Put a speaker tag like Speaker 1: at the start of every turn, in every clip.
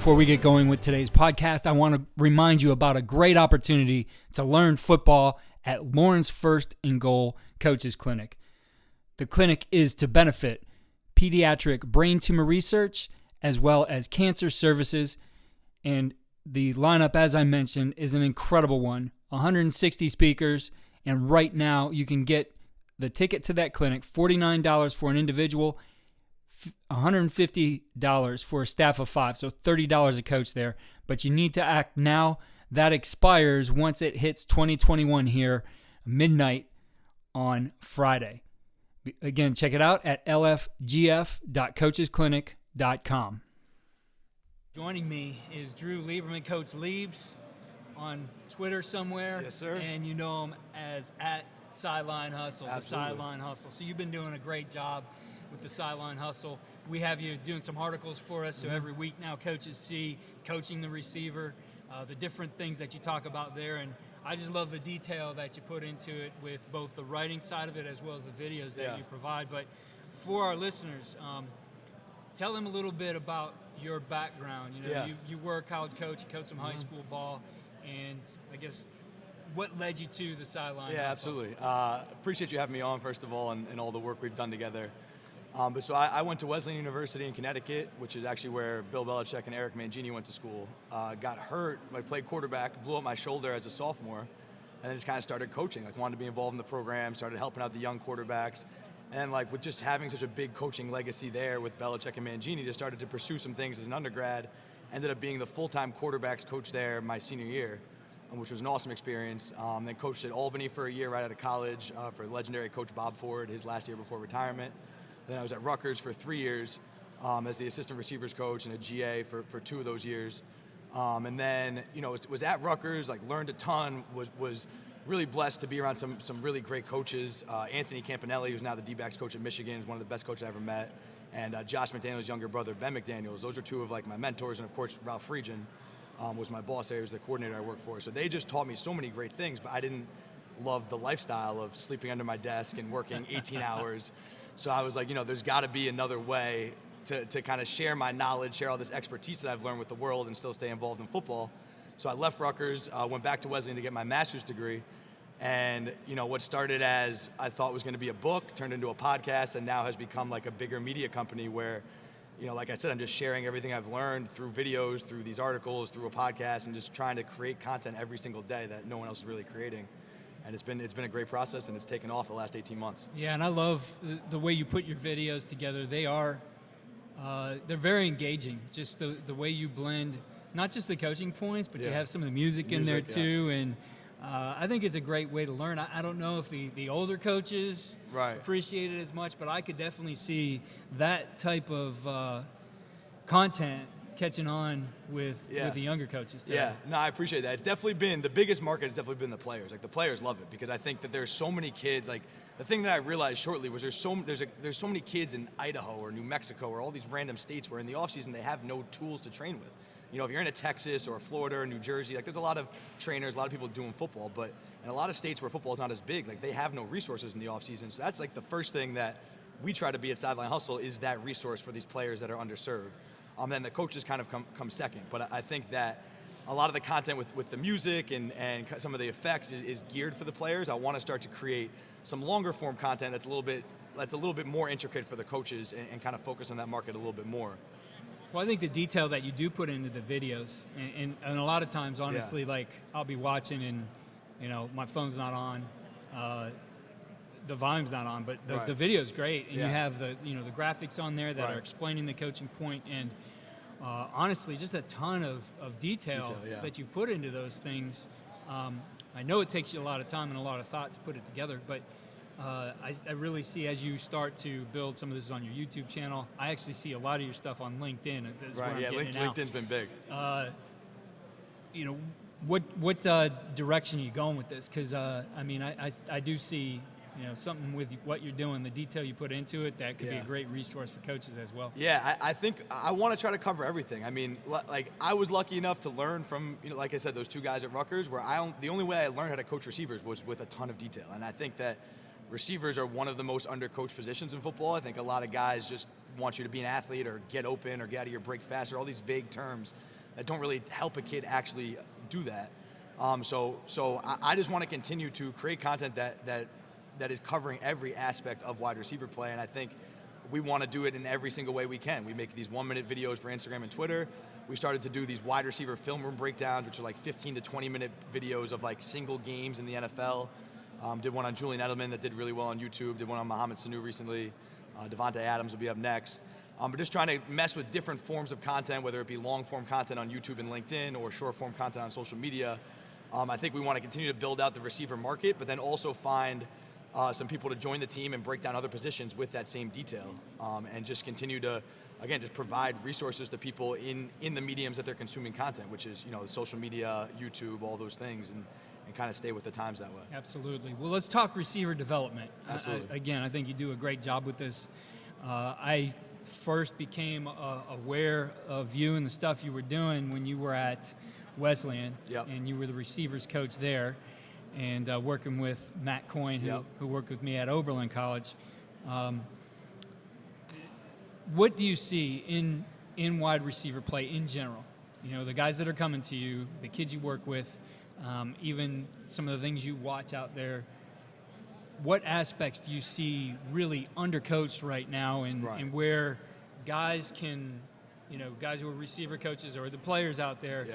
Speaker 1: Before we get going with today's podcast, I want to remind you about a great opportunity to learn football at Lauren's First and Goal Coaches Clinic. The clinic is to benefit pediatric brain tumor research as well as cancer services, and the lineup, as I mentioned, is an incredible one. 160 speakers, and right now you can get the ticket to that clinic, $49 for an individual, $150 for a staff of 5, so $30 a coach there. But you need to act now. That expires once it hits 2021 here, midnight on Friday. Again, check it out at lfgf.coachesclinic.com. Joining me is Drew Lieberman, Coach Liebs, on Twitter somewhere.
Speaker 2: Yes, sir.
Speaker 1: And you know him as at Sideline Hustle,
Speaker 2: Absolutely.
Speaker 1: The Sideline Hustle. So you've been doing a great job with the Sideline Hustle. We have you doing some articles for us, so every week now coaches see coaching the receiver, the different things that you talk about there, and I just love the detail that you put into it with both the writing side of it as well as the videos that you provide. But for our listeners, tell them a little bit about your background. You know, you were a college coach, you coached some high school ball, and I guess what led you to the Sideline Hustle?
Speaker 2: Yeah, absolutely. Appreciate you having me on, first of all, and all the work we've done together. But so I went to Wesleyan University in Connecticut, which is actually where Bill Belichick and Eric Mangini went to school. Got hurt. I played quarterback, blew up my shoulder as a sophomore, and then just kind of started coaching. Like, wanted to be involved in the program, started helping out the young quarterbacks. And like with just having such a big coaching legacy there with Belichick and Mangini, just started to pursue some things as an undergrad. Ended up being the full-time quarterbacks coach there my senior year, which was an awesome experience. Then coached at Albany for a year right out of college for legendary coach Bob Ford, his last year before retirement. Then I was at Rutgers for 3 years as the assistant receivers coach and a GA for 2 of those years. And then, you know, was at Rutgers, like learned a ton, was really blessed to be around some really great coaches. Anthony Campanelli, who's now the D-backs coach at Michigan, is one of the best coaches I ever met. And Josh McDaniels' younger brother, Ben McDaniels. Those are 2 of like my mentors. And of course, Ralph Friedgen was my boss there. He was the coordinator I worked for. So they just taught me so many great things, but I didn't love the lifestyle of sleeping under my desk and working 18 hours. So I was like, you know, there's got to be another way to kind of share my knowledge, share all this expertise that I've learned with the world and still stay involved in football. So I left Rutgers, went back to Wesleyan to get my master's degree. And, you know, what started as I thought was going to be a book turned into a podcast and now has become like a bigger media company where, you know, like I said, I'm just sharing everything I've learned through videos, through these articles, through a podcast, and just trying to create content every single day that no one else is really creating. And it's been a great process, and it's taken off the last 18 months.
Speaker 1: Yeah, and I love the way you put your videos together. They are, they're very engaging. Just the way you blend, not just the coaching points, but you have some of the music in there too. And I think it's a great way to learn. I don't know if the older coaches appreciate it as much, but I could definitely see that type of content catching on with the younger coaches too.
Speaker 2: Yeah, no, I appreciate that. It's definitely been, the biggest market has definitely been the players. Like, the players love it because I think that there's so many kids. Like, the thing that I realized shortly was there's so many kids in Idaho or New Mexico or all these random states where in the offseason they have no tools to train with. You know, if you're in a Texas or Florida or New Jersey, like, there's a lot of trainers, a lot of people doing football, but in a lot of states where football is not as big, like, they have no resources in the offseason. So that's like the first thing that we try to be at Sideline Hustle, is that resource for these players that are underserved. Then the coaches kind of come second. But I think that a lot of the content with the music and some of the effects is geared for the players. I want to start to create some longer form content that's a little bit more intricate for the coaches and kind of focus on that market a little bit more.
Speaker 1: Well, I think the detail that you do put into the videos, and a lot of times, honestly, like, I'll be watching and, you know, my phone's not on, the volume's not on, but the video's great, and you have the graphics on there that are explaining the coaching point, and honestly, just a ton of detail that you put into those things. I know it takes you a lot of time and a lot of thought to put it together, but I really see, as you start to build some of this on your YouTube channel, I actually see a lot of your stuff on LinkedIn.
Speaker 2: LinkedIn's been big.
Speaker 1: You know, what direction are you going with this? Because I mean, I do see, you know, something with what you're doing, the detail you put into it, that could be a great resource for coaches as well.
Speaker 2: Yeah, I think I want to try to cover everything. I mean, like, I was lucky enough to learn from, you know, like I said, those 2 guys at Rutgers, where the only way I learned how to coach receivers was with a ton of detail. And I think that receivers are one of the most undercoached positions in football. I think a lot of guys just want you to be an athlete or get open or get out of your break faster, all these vague terms that don't really help a kid actually do that. So I just want to continue to create content that is covering every aspect of wide receiver play, and I think we want to do it in every single way we can. We make these 1-minute videos for Instagram and Twitter. We started to do these wide receiver film room breakdowns, which are like 15 to 20-minute videos of like single games in the NFL. Did one on Julian Edelman that did really well on YouTube. Did one on Mohamed Sanu recently. Devontae Adams will be up next. But just trying to mess with different forms of content, whether it be long-form content on YouTube and LinkedIn or short-form content on social media. I think we want to continue to build out the receiver market, but then also find some people to join the team and break down other positions with that same detail, and just continue to, again, just provide resources to people in the mediums that they're consuming content, which is, social media, YouTube, all those things, and kind of stay with the times that way.
Speaker 1: Absolutely. Well, let's talk receiver development.
Speaker 2: Absolutely.
Speaker 1: Again, I think you do a great job with this. I first became aware of you and the stuff you were doing when you were at Wesleyan,
Speaker 2: Yep.
Speaker 1: and you were the receivers coach there, and working with Matt Coyne, who worked with me at Oberlin College. What do you see in wide receiver play in general? The guys that are coming to you, the kids you work with, even some of the things you watch out there. What aspects do you see really undercoached right now, and where guys can, guys who are receiver coaches or the players out there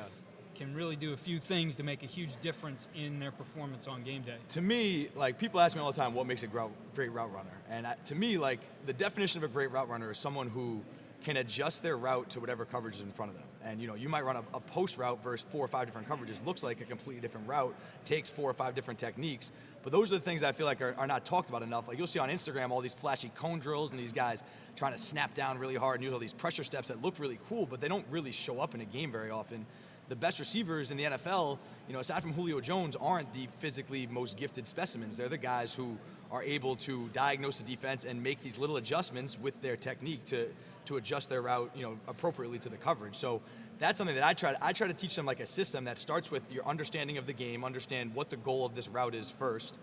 Speaker 1: can really do a few things to make a huge difference in their performance on game day?
Speaker 2: To me, like, people ask me all the time, what makes a great route runner? And to me, like, the definition of a great route runner is someone who can adjust their route to whatever coverage is in front of them. And you might run a post route versus 4 or 5 different coverages. Looks like a completely different route, takes 4 or 5 different techniques. But those are the things I feel like are not talked about enough. Like, you'll see on Instagram all these flashy cone drills and these guys trying to snap down really hard and use all these pressure steps that look really cool, but they don't really show up in a game very often. The best receivers in the NFL, aside from Julio Jones, aren't the physically most gifted specimens. They're the guys who are able to diagnose the defense and make these little adjustments with their technique to adjust their route, appropriately to the coverage. So that's something that I try to teach them, like a system that starts with your understanding of the game, understand what the goal of this route is first.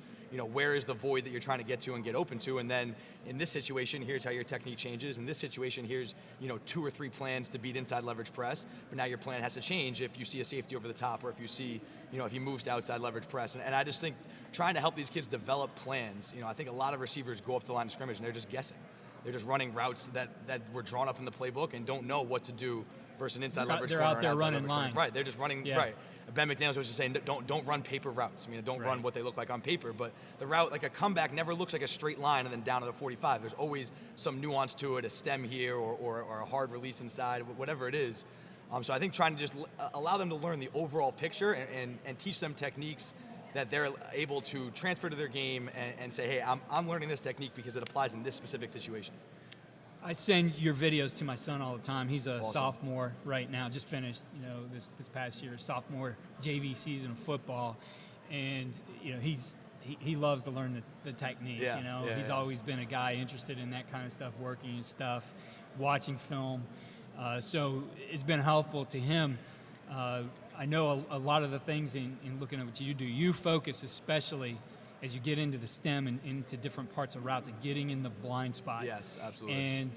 Speaker 2: Where is the void that you're trying to get to and get open to, and then in this situation, here's how your technique changes. In this situation, here's 2 or 3 plans to beat inside leverage press, but now your plan has to change if you see a safety over the top, or if you see, if he moves to outside leverage press. And I just think trying to help these kids develop plans. I think a lot of receivers go up to the line of scrimmage and they're just guessing. They're just running routes that were drawn up in the playbook and don't know what to do versus an inside leverage corner.
Speaker 1: They're out there running lines.
Speaker 2: Right, they're just running, right. Ben McDaniels was just saying, don't run paper routes. Don't run what they look like on paper, but the route, like a comeback, never looks like a straight line and then down to the 45. There's always some nuance to it, a stem here or a hard release inside, whatever it is. So I think trying to just allow them to learn the overall picture and teach them techniques that they're able to transfer to their game and say, hey, I'm learning this technique because it applies in this specific situation.
Speaker 1: I send your videos to my son all the time. He's a
Speaker 2: Awesome.
Speaker 1: Sophomore right now, just finished, this past year, sophomore JV season of football, and he loves to learn the technique. He's always been a guy interested in that kind of stuff, working and stuff, watching film. So it's been helpful to him. I know a lot of the things in looking at what you do. You focus especially as you get into the stem and into different parts of routes and getting in the blind spot.
Speaker 2: Yes, absolutely.
Speaker 1: And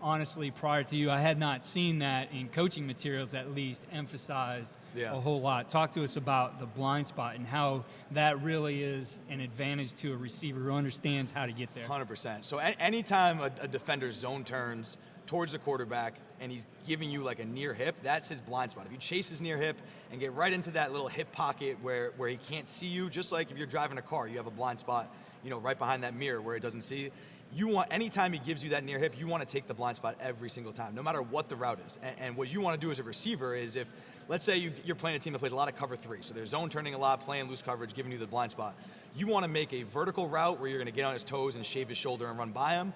Speaker 1: honestly, prior to you, I had not seen that in coaching materials, at least emphasized a whole lot. Talk to us about the blind spot and how that really is an advantage to a receiver who understands how to get there.
Speaker 2: 100%. So anytime a defender's zone turns towards the quarterback and he's giving you like a near hip, that's his blind spot. If you chase his near hip and get right into that little hip pocket where he can't see you, just like if you're driving a car, you have a blind spot, right behind that mirror where it doesn't see you. Anytime he gives you that near hip, you want to take the blind spot every single time, no matter what the route is. And what you want to do as a receiver is, if, let's say you're playing a team that plays a lot of cover 3, so they're zone turning a lot, playing loose coverage, giving you the blind spot. You want to make a vertical route where you're going to get on his toes and shave his shoulder and run by him,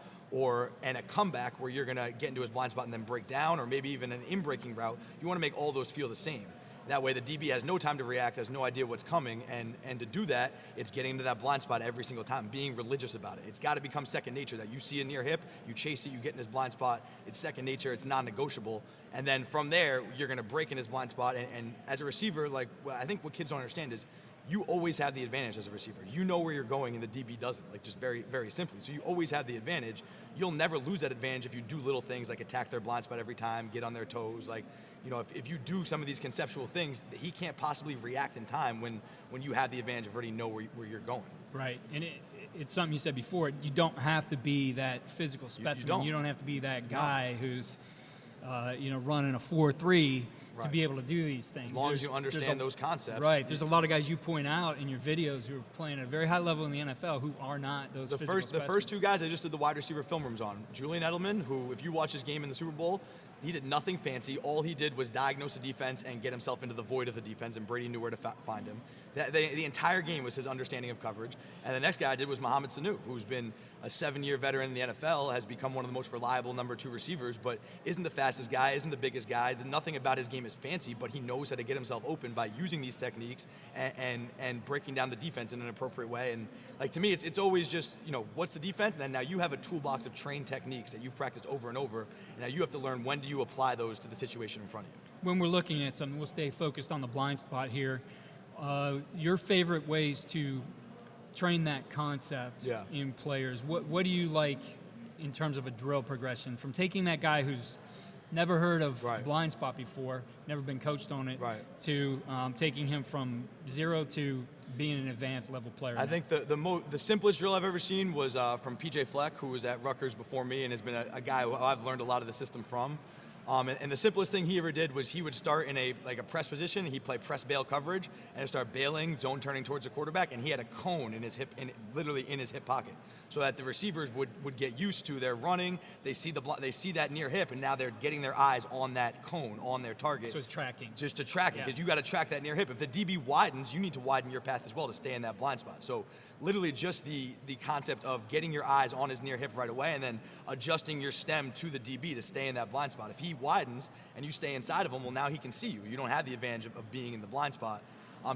Speaker 2: and a comeback where you're going to get into his blind spot and then break down, or maybe even an in-breaking route. You want to make all those feel the same. That way the DB has no time to react, has no idea what's coming, and to do that, it's getting into that blind spot every single time, being religious about it. It's got to become second nature, that you see a near hip, you chase it, you get in his blind spot, it's second nature, it's non-negotiable, and then from there, you're going to break in his blind spot, and as a receiver, I think what kids don't understand is, you always have the advantage as a receiver. You know where you're going and the DB doesn't, like just very, very simply. So you always have the advantage. You'll never lose that advantage if you do little things like attack their blind spot every time, get on their toes. Like, you know, if you do some of these conceptual things, he can't possibly react in time when you have the advantage of already know where you're going.
Speaker 1: Right, and it's something you said before. You don't have to be that physical specimen. You don't have to be that guy who's, running a 4.3 to be able to do these things.
Speaker 2: As long as you understand those concepts.
Speaker 1: Right. There's a lot of guys you point out in your videos who are playing at a very high level in the NFL who are not those physical specimens.
Speaker 2: The first two guys I just did the wide receiver film rooms on, Julian Edelman, who, if you watch his game in the Super Bowl, he did nothing fancy. All he did was diagnose the defense and get himself into the void of the defense, and Brady knew where to find him. The entire game was his understanding of coverage. And the next guy I did was Mohamed Sanu, who's been a 7-year veteran in the NFL, has become one of the most reliable number 2 receivers, but isn't the fastest guy, isn't the biggest guy. Nothing about his game is fancy, but he knows how to get himself open by using these techniques and breaking down the defense in an appropriate way. And like, to me, it's always just, what's the defense? And then now you have a toolbox of trained techniques that you've practiced over and over, and now you have to learn when do you apply those to the situation in front of you.
Speaker 1: When we're looking at something, we'll stay focused on the blind spot here. Your favorite ways to train that concept in players, what do you like in terms of a drill progression, from taking that guy who's never heard of blind spot before, never been coached on it, to taking him from 0 to being an advanced level player?
Speaker 2: I think the simplest drill I've ever seen was from PJ Fleck, who was at Rutgers before me and has been a guy who I've learned a lot of the system from. And the simplest thing he ever did was he would start in a press position. He'd play press bail coverage and start bailing, zone turning towards the quarterback, and he had a cone in his hip, literally in his hip pocket, so that the receivers would get used to their running. They see that near hip, and now they're getting their eyes on that cone, on their target.
Speaker 1: So it's tracking.
Speaker 2: Just to track it, because you got to track that near hip. If the DB widens, you need to widen your path as well to stay in that blind spot. So literally just the concept of getting your eyes on his near hip right away and then adjusting your stem to the DB to stay in that blind spot. If he widens and you stay inside of him, well, now he can see you. You don't have the advantage of being in the blind spot.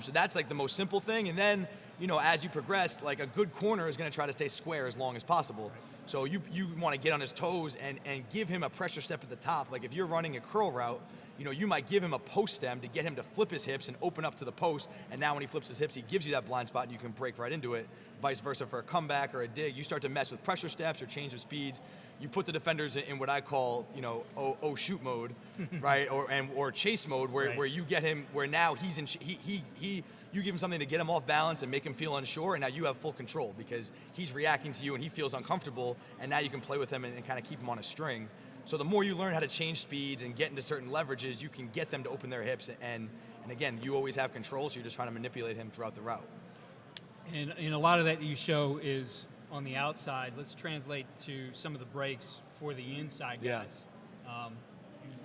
Speaker 2: So that's like the most simple thing. And then, as you progress, like a good corner is going to try to stay square as long as possible. So you want to get on his toes and give him a pressure step at the top. Like if you're running a curl route, you might give him a post stem to get him to flip his hips and open up to the post. And now when he flips his hips, he gives you that blind spot and you can break right into it. Vice versa for a comeback or a dig. You start to mess with pressure steps or change of speeds. You put the defenders in what I call, shoot mode, right? Or chase mode where you get him, where now he's in, you give him something to get him off balance and make him feel unsure, and now you have full control because he's reacting to you and he feels uncomfortable, and now you can play with him and kind of keep him on a string. So the more you learn how to change speeds and get into certain leverages, you can get them to open their hips, and again, you always have control, so you're just trying to manipulate him throughout the route.
Speaker 1: And a lot of that you show is on the outside. Let's translate to some of the breaks for the inside guys.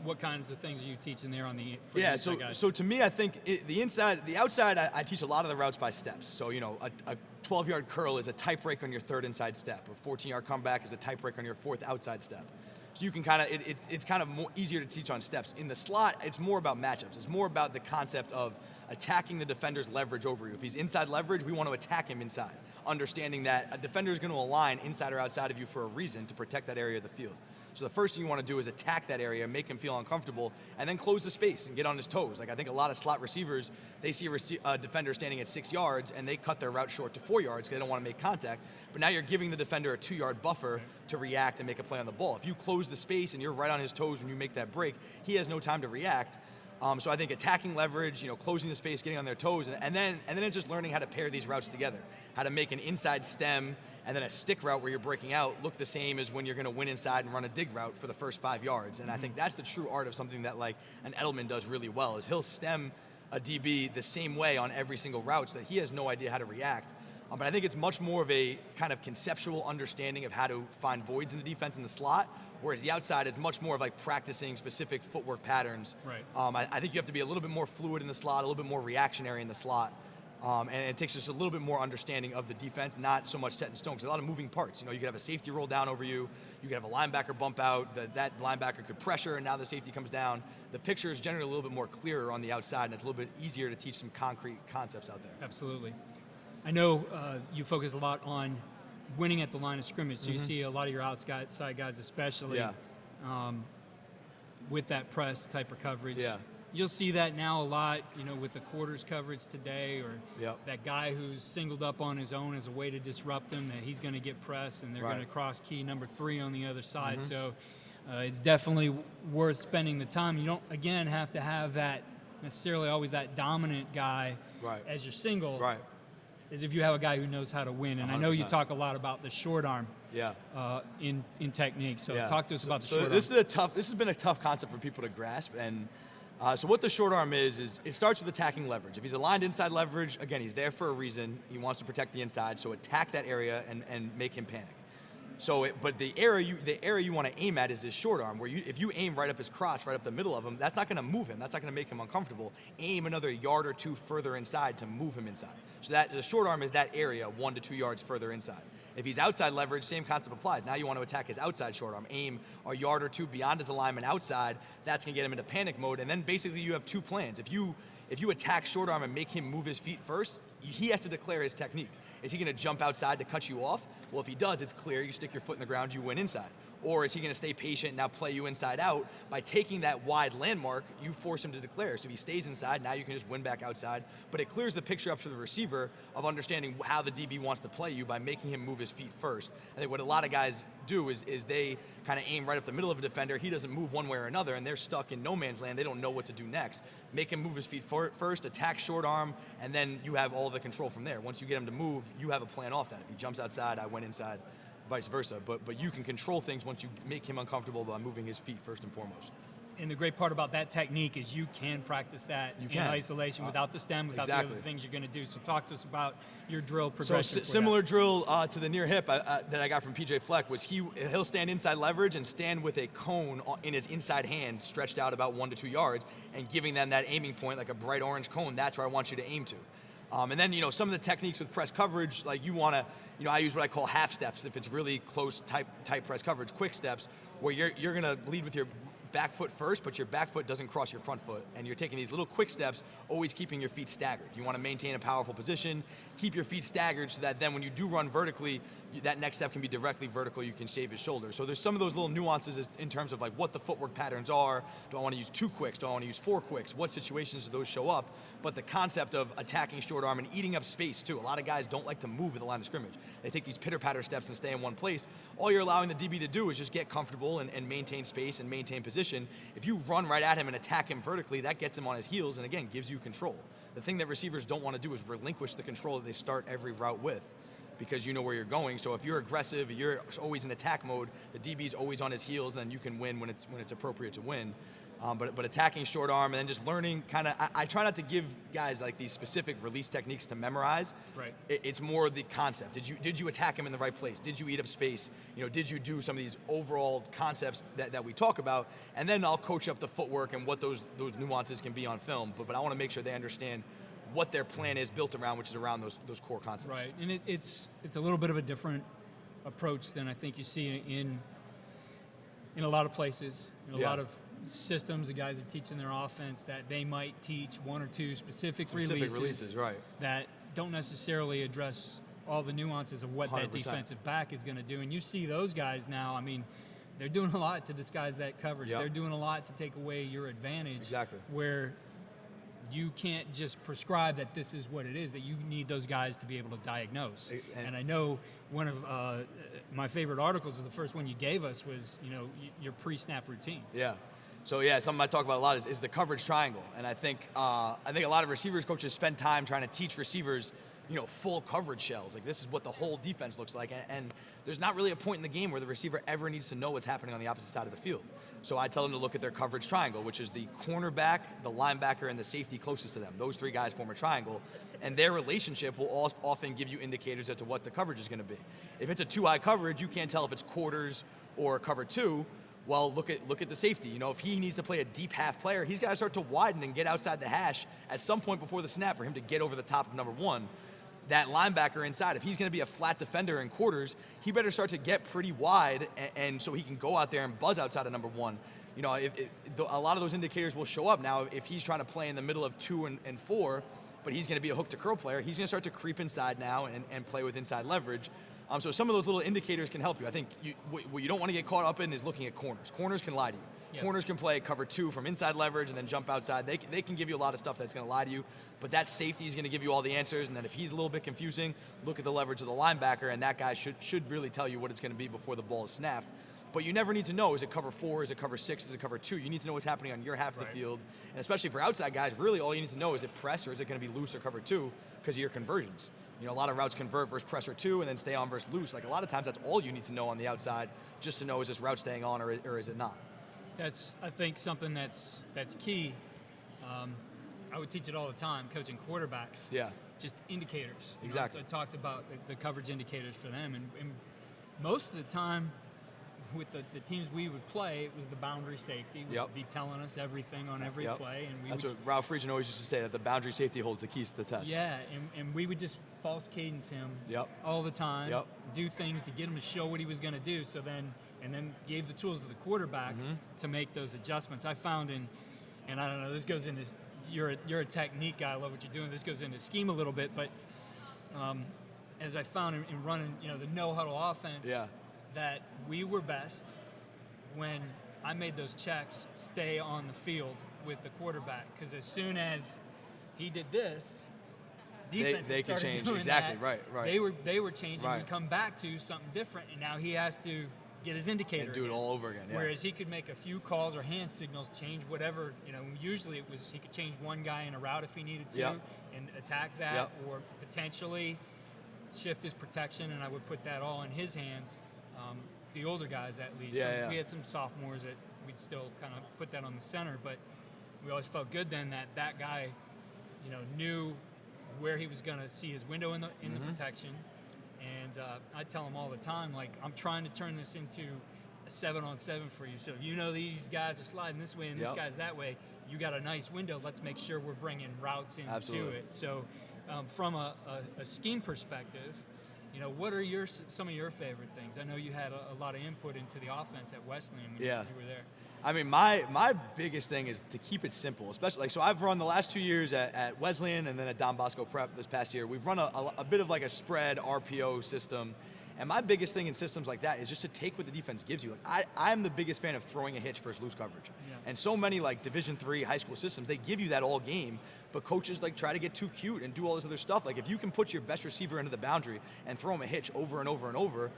Speaker 1: What kinds of things are you teaching there the inside guys?
Speaker 2: So to me, I think the outside, I teach a lot of the routes by steps. So, a 12-yard curl is a tight break on your 3rd inside step. A 14-yard comeback is a tight break on your 4th outside step. So you can it's kind of more easier to teach on steps. In the slot, it's more about matchups. It's more about the concept of attacking the defender's leverage over you. If he's inside leverage, we want to attack him inside, understanding that a defender is going to align inside or outside of you for a reason to protect that area of the field. So the first thing you want to do is attack that area, make him feel uncomfortable, and then close the space and get on his toes. Like I think a lot of slot receivers, they see a defender standing at 6 yards and they cut their route short to 4 yards because they don't want to make contact. But now you're giving the defender a 2-yard buffer to react and make a play on the ball. If you close the space and you're right on his toes when you make that break, he has no time to react. So I think attacking leverage, closing the space, getting on their toes, and then it's just learning how to pair these routes together, how to make an inside stem and then a stick route where you're breaking out look the same as when you're going to win inside and run a dig route for the first 5 yards. And I think that's the true art of something that like an Edelman does really well, is he'll stem a DB the same way on every single route so that he has no idea how to react. But I think it's much more of a kind of conceptual understanding of how to find voids in the defense in the slot, whereas the outside is much more of like practicing specific footwork patterns.
Speaker 1: Right.
Speaker 2: I think you have to be a little bit more fluid in the slot, a little bit more reactionary in the slot. And it takes just a little bit more understanding of the defense, not so much set in stone, because a lot of moving parts. You could have a safety roll down over you. You could have a linebacker bump out. That linebacker could pressure, and now the safety comes down. The picture is generally a little bit more clearer on the outside, and it's a little bit easier to teach some concrete concepts out there.
Speaker 1: Absolutely. I know you focus a lot on winning at the line of scrimmage, so you see a lot of your outside guys especially with that press type of coverage. you'll see that now a lot, with the quarters coverage today, or that guy who's singled up on his own as a way to disrupt him, that he's going to get pressed and they're going to cross key number 3 on the other side. So it's definitely worth spending the time. You don't, again, have to have that necessarily always that dominant guy as your single. As if you have a guy who knows how to win. And 100%. I know you talk a lot about the short arm in technique. So talk to us about the short arm.
Speaker 2: This has been a tough concept for people to grasp. And so what the short arm is it starts with attacking leverage. If he's aligned inside leverage, again, he's there for a reason. He wants to protect the inside. So attack that area and make him panic. So, but the area you want to aim at is his short arm, where if you aim right up his crotch, right up the middle of him, that's not going to move him. That's not going to make him uncomfortable. Aim another yard or 2 further inside to move him inside. So that the short arm is that area 1 to 2 yards further inside. If he's outside leverage, same concept applies. Now you want to attack his outside short arm. Aim a yard or 2 beyond his alignment outside. That's going to get him into panic mode. And then basically you have 2 plans. If you attack short arm and make him move his feet first, he has to declare his technique. Is he going to jump outside to cut you off? Well, if he does, it's clear. You stick your foot in the ground, you win inside. Or is he going to stay patient and now play you inside out? By taking that wide landmark, you force him to declare. So if he stays inside, now you can just win back outside. But it clears the picture up to the receiver of understanding how the DB wants to play you by making him move his feet first. I think what a lot of guys do is they kind of aim right up the middle of a defender. He doesn't move one way or another, and they're stuck in no man's land. They don't know what to do next. Make him move his feet first, attack short arm, and then you have all the control from there. Once you get him to move, you have a plan off that. If he jumps outside, I went inside. Vice versa, but you can control things once you make him uncomfortable by moving his feet first and foremost.
Speaker 1: And the great part about that technique is you can practice that in isolation without the stem, without the other things you're going to do. So talk to us about your drill progression.
Speaker 2: So similar drill to the near hip that I got from PJ Fleck was he'll stand inside leverage and stand with a cone in his inside hand stretched out about 1 to 2 yards and giving them that aiming point like a bright orange cone. That's where I want you to aim to. And then, some of the techniques with press coverage, like you want to, I use what I call half steps if it's really close, tight press coverage, quick steps, where you're going to lead with your back foot first, but your back foot doesn't cross your front foot. And you're taking these little quick steps, always keeping your feet staggered. You want to maintain a powerful position, keep your feet staggered so that then when you do run vertically, that next step can be directly vertical, you can shave his shoulder. So there's some of those little nuances in terms of like what the footwork patterns are. Do I want to use 2 quicks? Do I want to use 4 quicks? What situations do those show up? But the concept of attacking short arm and eating up space too. A lot of guys don't like to move at the line of scrimmage. They take these pitter-patter steps and stay in one place. All you're allowing the DB to do is just get comfortable and maintain space and maintain position. If you run right at him and attack him vertically, that gets him on his heels and again, gives you control. The thing that receivers don't want to do is relinquish the control that they start every route with, because you know where you're going. So if you're aggressive, you're always in attack mode, the DB's always on his heels, and then you can win when it's appropriate to win. But attacking short arm and then just learning I try not to give guys like these specific release techniques to memorize.
Speaker 1: Right.
Speaker 2: It's more the concept. Did you attack him in the right place? Did you eat up space? Did you do some of these overall concepts that we talk about? And then I'll coach up the footwork and what those nuances can be on film. But I want to make sure they understand what their plan is built around, which is around those core concepts.
Speaker 1: Right, and it's a little bit of a different approach than I think you see in a lot of places, in a lot of systems. The guys are teaching their offense that they might teach 1 or 2 specific releases
Speaker 2: right,
Speaker 1: that don't necessarily address all the nuances of what 100%. That defensive back is going to do. And you see those guys now, I mean, they're doing a lot to disguise that coverage. Yep. They're doing a lot to take away your advantage.
Speaker 2: Exactly.
Speaker 1: Where you can't just prescribe that this is what it is, that you need those guys to be able to diagnose. And I know one of my favorite articles, or the first one you gave us, was your pre-snap routine.
Speaker 2: Yeah. So something I talk about a lot is the coverage triangle. And I think a lot of receivers coaches spend time trying to teach receivers, full coverage shells. Like this is what the whole defense looks like. And there's not really a point in the game where the receiver ever needs to know what's happening on the opposite side of the field. So I tell them to look at their coverage triangle, which is the cornerback, the linebacker, and the safety closest to them. Those 3 guys form a triangle, and their relationship will often give you indicators as to what the coverage is going to be. If it's a 2-high coverage, you can't tell if it's quarters or cover 2. Well, look at the safety. If he needs to play a deep half player, he's got to start to widen and get outside the hash at some point before the snap for him to get over the top of number 1. That linebacker inside, if he's going to be a flat defender in quarters, he better start to get pretty wide, and so he can go out there and buzz outside of number 1. A lot of those indicators will show up now. If he's trying to play in the middle of 2 and 4, but he's going to be a hook to curl player, he's going to start to creep inside now and play with inside leverage. So some of those little indicators can help you. I think what you don't want to get caught up in is looking at corners. Corners can lie to you.
Speaker 1: Yep.
Speaker 2: Corners can play cover 2 from inside leverage and then jump outside. They can give you a lot of stuff that's going to lie to you, but that safety is going to give you all the answers. And then if he's a little bit confusing, look at the leverage of the linebacker, and that guy should really tell you what it's going to be before the ball is snapped. But you never need to know, is it cover 4, is it cover 6, is it cover 2? You need to know what's happening on your half of the field. And especially for outside guys, really all you need to know is it press or is it going to be loose or cover 2 because of your conversions. You know, a lot of routes convert versus press or 2 and then stay on versus loose. Like a lot of times that's all you need to know on the outside just to know, is this route staying on or is it not?
Speaker 1: That's, I think, something that's key. I would teach it all the time, coaching quarterbacks.
Speaker 2: Yeah.
Speaker 1: Just indicators.
Speaker 2: Exactly.
Speaker 1: I talked about the coverage indicators for them, and most of the time, with the teams we would play, it was the boundary safety. Would be telling us everything on every play, and
Speaker 2: that's what Ralph Friedgen always used to say, that the boundary safety holds the keys to the test.
Speaker 1: Yeah, and we would just false cadence him all the time. Do things to get him to show what he was going to do. So then gave the tools to the quarterback to make those adjustments. I found and I don't know, this goes into, you're a technique guy. I love what you're doing. This goes into scheme a little bit, but as I found in running, the no huddle offense. That we were best when I made those checks stay on the field with the quarterback, because as soon as he did this, defense
Speaker 2: they could change
Speaker 1: doing
Speaker 2: exactly
Speaker 1: that.
Speaker 2: Right.
Speaker 1: They were changing and come back to something different, and now he has to get his indicator
Speaker 2: and do it all over again.
Speaker 1: Whereas he could make a few calls or hand signals, change whatever. Usually it was he could change one guy in a route if he needed to and attack that, or potentially shift his protection, and I would put that all in his hands. The older guys, at least. We had some sophomores that we'd still kind of put that on the center, but we always felt good then that guy, knew where he was going to see his window in the protection. And I tell him all the time, like, I'm trying to turn this into a 7-on-7 for you. So if these guys are sliding this way and this guy's that way, you got a nice window. Let's make sure we're bringing routes into it. So from a scheme perspective, what are some of your favorite things? I know you had a lot of input into the offense at Wesleyan when you were there.
Speaker 2: I mean, my biggest thing is to keep it simple, especially so I've run the last 2 years at Wesleyan and then at Don Bosco Prep this past year. We've run a bit of like a spread RPO system. And my biggest thing in systems like that is just to take what the defense gives you. Like I'm the biggest fan of throwing a hitch versus loose coverage. And so many like Division III high school systems, they give you that all game, but coaches like try to get too cute and do all this other stuff. Like if you can put your best receiver into the boundary and throw him a hitch over and over and over,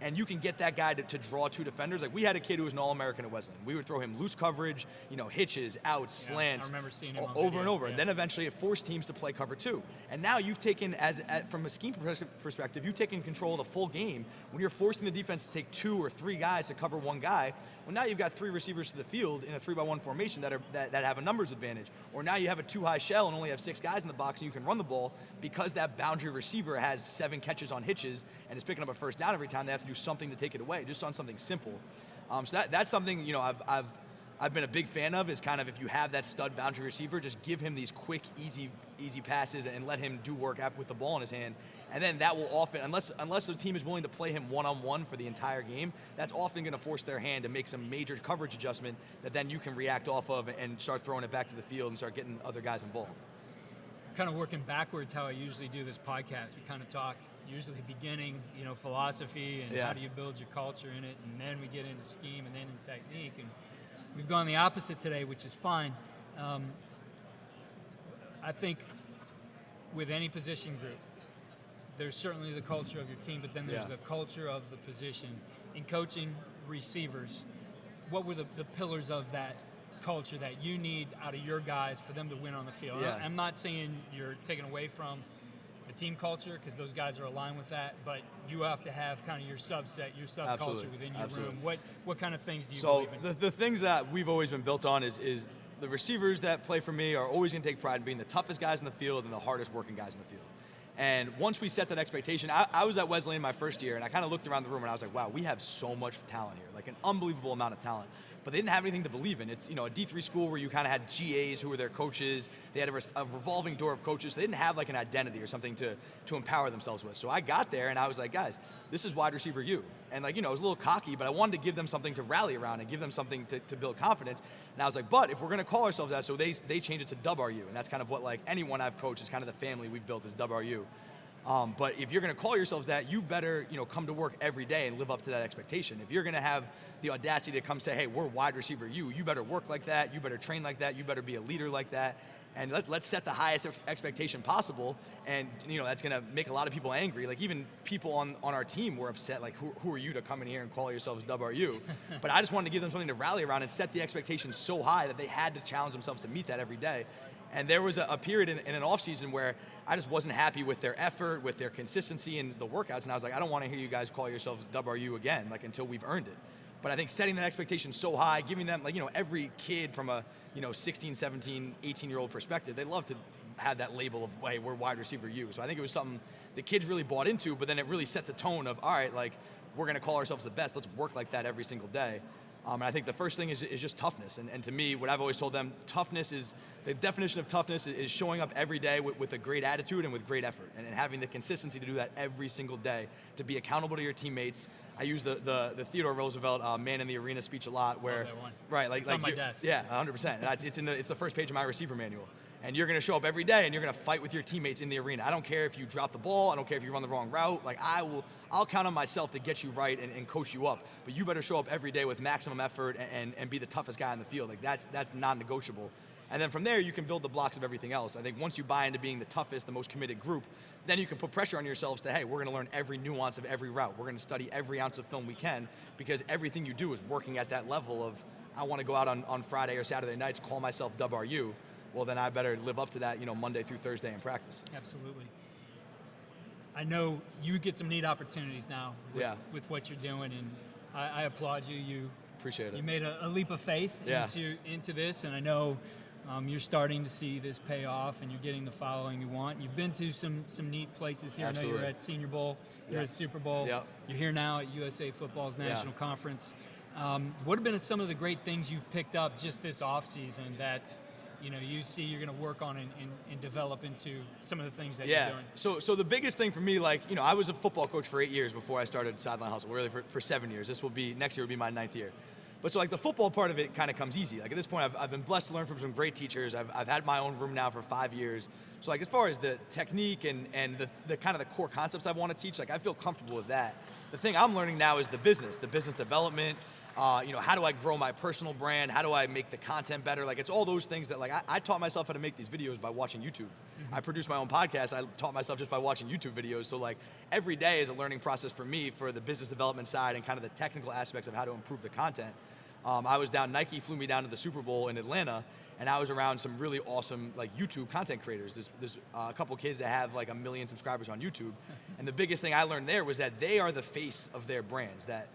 Speaker 2: and you can get that guy to draw 2 defenders. Like we had a kid who was an All-American at Wesleyan. We would throw him loose coverage, hitches, outs, slants,
Speaker 1: I remember seeing him
Speaker 2: over and over. And then eventually it forced teams to play cover 2. And now you've taken, from a scheme perspective, you've taken control of the full game. When you're forcing the defense to take 2 or 3 guys to cover 1 guy, well, now you've got 3 receivers to the field in a 3-by-1 formation that have a numbers advantage. Or now you have a 2-high shell and only have 6 guys in the box and you can run the ball because that boundary receiver has 7 catches on hitches and is picking up a first down every time. They have to do something to take it away, just on something simple. So that's something I've been a big fan of, is kind of if you have that stud boundary receiver, just give him these quick, easy passes and let him do work with the ball in his hand. And then that will often, unless a team is willing to play him one-on-one for the entire game, that's often going to force their hand to make some major coverage adjustment that then you can react off of and start throwing it back to the field and start getting other guys involved.
Speaker 1: Kind of working backwards how I usually do this podcast. We kind of talk usually beginning, philosophy and how do you build your culture in it, and then we get into scheme and then in technique. And we've gone the opposite today, which is fine. I think with any position group, there's certainly the culture of your team, but then there's the culture of the position. In coaching receivers, what were the pillars of that culture that you need out of your guys for them to win on the field? I'm not saying you're taking away from the team culture, because those guys are aligned with that, but you have to have kind of your subset, your subculture within your room. What kind of things do you believe in?
Speaker 2: So the things that we've always been built on is the receivers that play for me are always going to take pride in being the toughest guys in the field and the hardest working guys in the field. And once we set that expectation, I was at Wesleyan my first year, and I kind of looked around the room and I was like, wow, we have so much talent here, like an unbelievable amount of talent. But they didn't have anything to believe in. It's a D3 school where you kind of had GAs who were their coaches. They had a revolving door of coaches. So they didn't have like an identity or something to empower themselves with. So I got there and I was like, guys, this is wide receiver you. And I was a little cocky, but I wanted to give them something to rally around and give them something to build confidence. And I was like, but if we're going to call ourselves that, so they change it to WRU. And that's kind of what like anyone I've coached is kind of the family we've built is WRU. But if you're going to call yourselves that, you better, come to work every day and live up to that expectation. If you're going to have the audacity to come say, hey, we're wide receiver you better work like that, you better train like that, you better be a leader like that, and let's set the highest expectation possible. And that's going to make a lot of people angry. Like even people on our team were upset. Like who are you to come in here and call yourselves WRU? But I just wanted to give them something to rally around and set the expectations so high that they had to challenge themselves to meet that every day. And there was a period in an off season where I just wasn't happy with their effort, with their consistency in the workouts. And I was like, I don't want to hear you guys call yourselves WRU again, like until we've earned it. But I think setting that expectation so high, giving them, every kid from a, 16, 17, 18-year-old perspective, they love to have that label of, hey, we're wide receiver you. So I think it was something the kids really bought into, but then it really set the tone of, all right, we're going to call ourselves the best. Let's work like that every single day. And I think the first thing is just toughness. And to me, what I've always told them, the definition of toughness is showing up every day with a great attitude and with great effort, and having the consistency to do that every single day, to be accountable to your teammates. I use the Theodore Roosevelt Man in the Arena speech a lot, where
Speaker 1: that one.
Speaker 2: Right,
Speaker 1: it's on my desk.
Speaker 2: Yeah, 100%. And it's the first page of my receiver manual. And you're going to show up every day and you're going to fight with your teammates in the arena. I don't care if you drop the ball. I don't care if you run the wrong route. I'll count on myself to get you right and coach you up. But you better show up every day with maximum effort and be the toughest guy on the field. That's non-negotiable. And then from there, you can build the blocks of everything else. I think once you buy into being the toughest, the most committed group, then you can put pressure on yourselves to, hey, we're going to learn every nuance of every route. We're going to study every ounce of film we can, because everything you do is working at that level of, I want to go out on Friday or Saturday nights, call myself WRU. Well, then I better live up to that, Monday through Thursday in practice.
Speaker 1: Absolutely. I know you get some neat opportunities now with what you're doing, and I applaud you. You
Speaker 2: appreciate it.
Speaker 1: You made a leap of faith into this, and I know you're starting to see this pay off, and you're getting the following you want. You've been to some neat places here.
Speaker 2: Absolutely.
Speaker 1: I know you're at Senior Bowl, you're at Super Bowl.
Speaker 2: Yep.
Speaker 1: You're here now at USA Football's National Conference. What have been some of the great things you've picked up just this offseason that you see you're going to work on and develop into some of the things that you're doing?
Speaker 2: So the biggest thing for me, I was a football coach for 8 years before I started Sideline Hustle, really for 7 years. Next year will be my 9th year. But so the football part of it kind of comes easy. At this point, I've been blessed to learn from some great teachers. I've had my own room now for 5 years. So as far as the technique and the kind of the core concepts I want to teach, I feel comfortable with that. The thing I'm learning now is the business development. How do I grow my personal brand? How do I make the content better? It's all those things that I taught myself how to make these videos by watching YouTube. Mm-hmm. I produce my own podcast. I taught myself just by watching YouTube videos. So every day is a learning process for me for the business development side and kind of the technical aspects of how to improve the content. Nike flew me down to the Super Bowl in Atlanta, and I was around some really awesome YouTube content creators. There's a couple kids that have 1 million subscribers on YouTube, and the biggest thing I learned there was that they are the face of their brands. That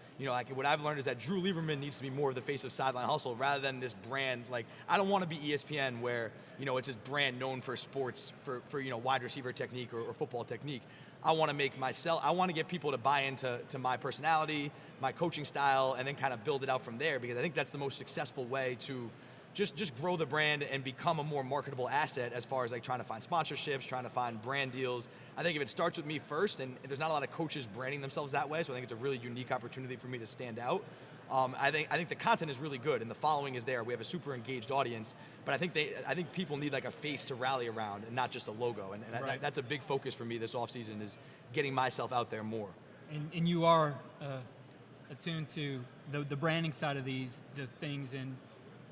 Speaker 2: what I've learned is that Drew Lieberman needs to be more of the face of Sideline Hustle rather than this brand. I don't want to be ESPN where it's this brand known for sports, for wide receiver technique or football technique. I want to get people to buy into my personality, my coaching style, and then kind of build it out from there, because I think that's the most successful way to just grow the brand and become a more marketable asset as far as trying to find sponsorships, trying to find brand deals. I think if it starts with me first, and there's not a lot of coaches branding themselves that way, so I think it's a really unique opportunity for me to stand out. I think the content is really good and the following is there. We have a super engaged audience, but I think people need a face to rally around and not just a logo. And
Speaker 1: right.
Speaker 2: That's a big focus for me this offseason, is getting myself out there more.
Speaker 1: And you are attuned to the branding side of the things, and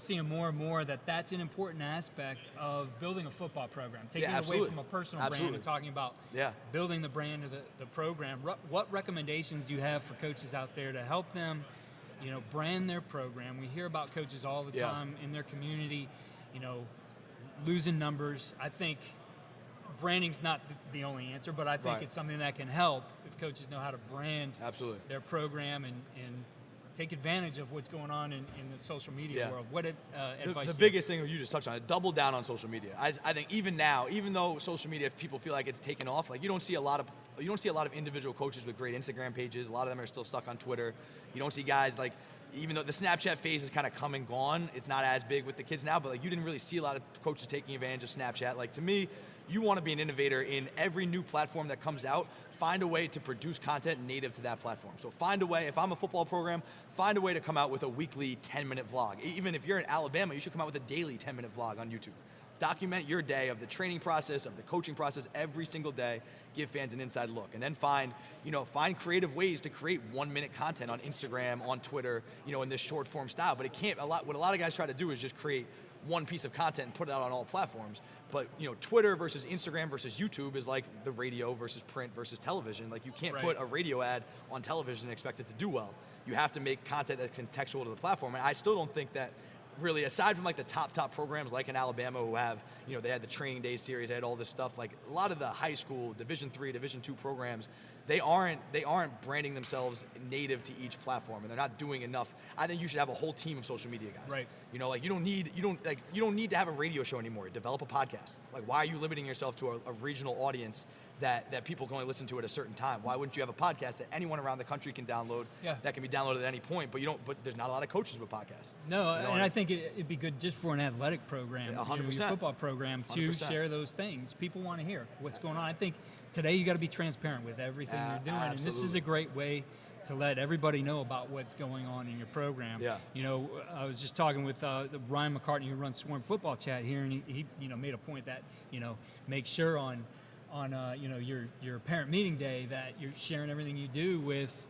Speaker 1: seeing more and more that's an important aspect of building a football program. Taking it away from a personal brand and talking about building the brand of the program. What recommendations do you have for coaches out there to help them brand their program? We hear about coaches all the time in their community, losing numbers. I think branding's not the only answer, but I think it's something that can help if coaches know how to brand their program and take advantage of what's going on in the social media world. What advice?
Speaker 2: The biggest thing you just touched on, double down on social media. I think even now, even though social media, if people feel like it's taken off, you don't see a lot of individual coaches with great Instagram pages. A lot of them are still stuck on Twitter. You don't see guys even though the Snapchat phase is kind of come and gone, it's not as big with the kids now, but you didn't really see a lot of coaches taking advantage of Snapchat. To me, you want to be an innovator in every new platform that comes out. Find a way to produce content native to that platform. So find a way, if I'm a football program, find a way to come out with a weekly 10-minute vlog. Even if you're in Alabama, you should come out with a daily 10-minute vlog on YouTube. document your day of the training process, of the coaching process every single day. Give fans an inside look, and then find creative ways to create 1-minute content on Instagram, on Twitter, in this short form style. But what a lot of guys try to do is just create one piece of content and put it out on all platforms. But Twitter versus Instagram versus YouTube is like the radio versus print versus television. Like, you can't put a radio ad on television and expect it to do well. You have to make content that's contextual to the platform. And I still don't think that, really, aside from like the top programs like in Alabama who have, they had the training day series, they had all this stuff, like a lot of the high school Division III, Division II programs, they aren't branding themselves native to each platform, and they're not doing enough. I think you should have a whole team of social media guys.
Speaker 1: Right.
Speaker 2: Like, you don't need to have a radio show anymore. Develop a podcast. Like, why are you limiting yourself to a regional audience that people can only listen to at a certain time? Why wouldn't you have a podcast that anyone around the country can download? Yeah. That can be downloaded at any point, but there's not a lot of coaches with podcasts.
Speaker 1: No, and I think it'd be good just for an athletic program,
Speaker 2: 100%.
Speaker 1: Your football program, to
Speaker 2: 100%.
Speaker 1: share those things. People want to hear what's going on. I think today you got to be transparent with everything you're doing,
Speaker 2: absolutely.
Speaker 1: and this is a great way to let everybody know about what's going on in your program.
Speaker 2: Yeah.
Speaker 1: I was just talking with Ryan McCartney, who runs Swarm Football Chat here, and he made a point that make sure on your parent meeting day that you're sharing everything you do with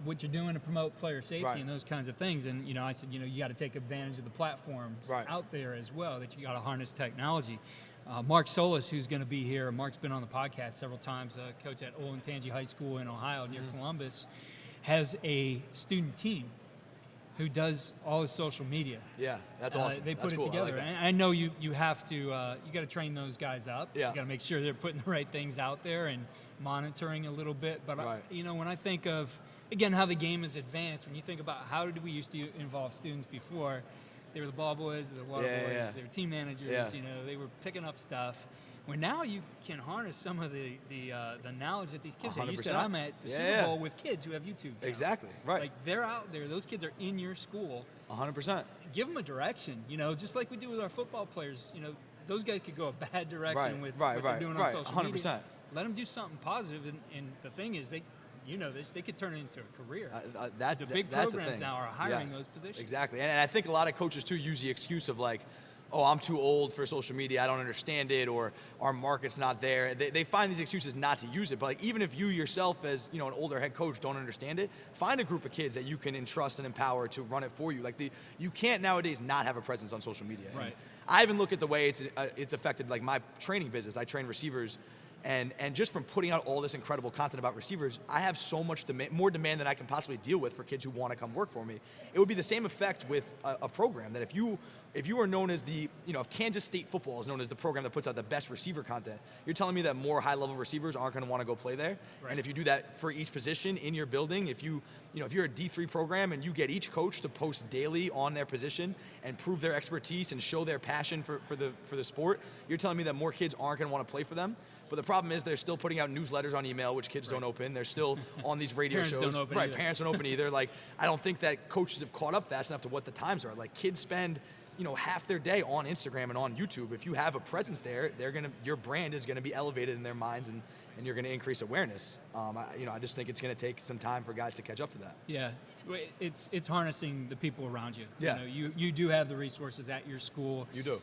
Speaker 1: what you're doing to promote player safety and those kinds of things. And I said you got to take advantage of the platforms out there as well, that you got to harness technology. Mark Solis, who's going to be here, Mark's been on the podcast several times, coach at Olentangy High School in Ohio near Columbus, has a student team who does all his social media.
Speaker 2: Yeah, that's awesome.
Speaker 1: They put
Speaker 2: that's
Speaker 1: it
Speaker 2: cool.
Speaker 1: together.
Speaker 2: I like
Speaker 1: and I know you have to, you got to train those guys up.
Speaker 2: Yeah.
Speaker 1: You got to make sure they're putting the right things out there and monitoring a little bit. But, when I think of, again, how the game has advanced, when you think about how did we used to involve students before, they were the ball boys, the water boys, they were team managers, they were picking up stuff. Well, now you can harness some of the knowledge that these kids have. You said I'm at the Super Bowl with kids who have YouTube channels.
Speaker 2: Exactly, right.
Speaker 1: Like, they're out there. Those kids are in your school.
Speaker 2: 100%.
Speaker 1: Give them a direction, just like we do with our football players. Those guys could go a bad direction with what they're doing on social
Speaker 2: 100%.
Speaker 1: media. Let them do something positive, and the thing is, they could turn it into a career. The big programs now are hiring those positions.
Speaker 2: Exactly, and I think a lot of coaches too use the excuse of like, oh, I'm too old for social media, I don't understand it, or our market's not there. They find these excuses not to use it. But like, even if you yourself, as an older head coach, don't understand it, find a group of kids that you can entrust and empower to run it for you. Like, you can't nowadays not have a presence on social media.
Speaker 1: Right.
Speaker 2: And I even look at the way it's affected like my training business. I train receivers. And just from putting out all this incredible content about receivers, I have so much more demand than I can possibly deal with for kids who want to come work for me. It would be the same effect with a program that if you are known as if Kansas State football is known as the program that puts out the best receiver content, you're telling me that more high-level receivers aren't going to want to go play there? Right. And if you do that for each position in your building, if you're a D3 program and you get each coach to post daily on their position and prove their expertise and show their passion for the sport, you're telling me that more kids aren't going to want to play for them? But the problem is they're still putting out newsletters on email, which kids don't open. They're still on these radio shows.
Speaker 1: Don't open either.
Speaker 2: Parents don't open either. Like, I don't think that coaches have caught up fast enough to what the times are. Like, kids spend, half their day on Instagram and on YouTube. If you have a presence there, your brand is gonna be elevated in their minds, and you're gonna increase awareness. I just think it's gonna take some time for guys to catch up to that.
Speaker 1: Yeah, it's harnessing the people around you.
Speaker 2: Yeah.
Speaker 1: You do have the resources at your school.
Speaker 2: You do.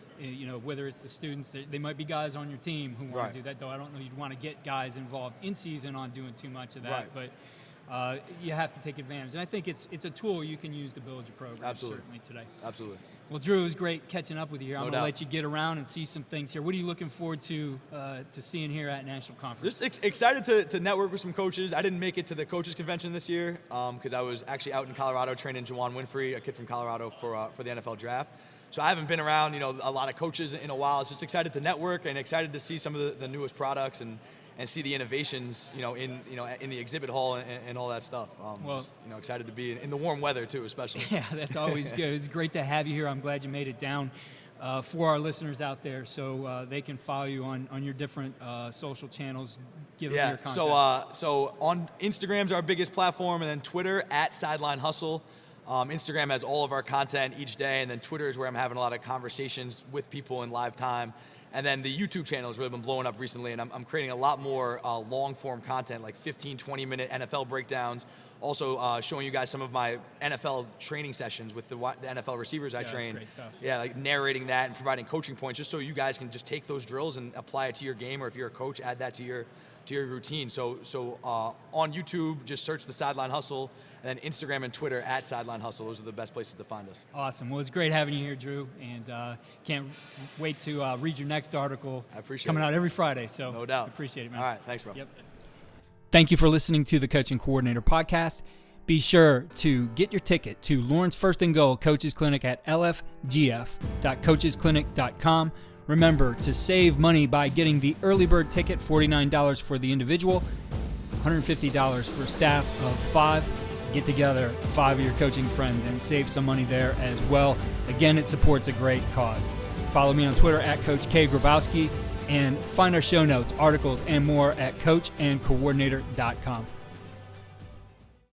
Speaker 1: Whether it's the students, they might be guys on your team who want to do that. Though I don't know you'd want to get guys involved in season on doing too much of that. But you have to take advantage, and I think it's a tool you can use to build your program.
Speaker 2: Absolutely.
Speaker 1: Certainly today.
Speaker 2: Absolutely.
Speaker 1: Well, Drew, it was great catching up with you here. I'm going to
Speaker 2: doubt.
Speaker 1: let you get around and see some things here. What are you looking forward to seeing here at National Conference?
Speaker 2: Just excited to network with some coaches. I didn't make it to the coaches convention this year because I was actually out in Colorado training Juwan Winfrey, a kid from Colorado, for the NFL draft. So I haven't been around, a lot of coaches in a while. It's just excited to network and excited to see some of the newest products and see the innovations, in the exhibit hall and all that stuff. Just, excited to be in the warm weather too, especially.
Speaker 1: Yeah, that's always good. It's great to have you here. I'm glad you made it down for our listeners out there, so they can follow you on your different social channels. Give them your content.
Speaker 2: So on Instagram's our biggest platform, and then Twitter at Sideline Hustle. Instagram has all of our content each day, and then Twitter is where I'm having a lot of conversations with people in live time. And then the YouTube channel has really been blowing up recently, and I'm creating a lot more long-form content, like 15, 20-minute NFL breakdowns, Also showing you guys some of my NFL training sessions with the NFL receivers I train.
Speaker 1: That's great stuff.
Speaker 2: Yeah, like narrating that and providing coaching points just so you guys can just take those drills and apply it to your game, or if you're a coach, add that to your routine. So on YouTube, just search the Sideline Hustle, and then Instagram and Twitter at Sideline Hustle. Those are the best places to find us.
Speaker 1: Awesome. Well, it's great having you here, Drew, and can't wait to read your next article.
Speaker 2: I appreciate
Speaker 1: coming
Speaker 2: it.
Speaker 1: out every Friday. So
Speaker 2: no doubt.
Speaker 1: Appreciate it, man.
Speaker 2: All right, thanks, bro.
Speaker 1: Yep. Thank you for listening to the Coaching Coordinator Podcast. Be sure to get your ticket to Lawrence First and Goal Coaches Clinic at lfgf.coachesclinic.com. Remember to save money by getting the early bird ticket, $49 for the individual, $150 for staff of 5. Get together 5 of your coaching friends and save some money there as well. Again, it supports a great cause. Follow me on Twitter at Coach K. Grabowski, and find our show notes, articles, and more at coachandcoordinator.com.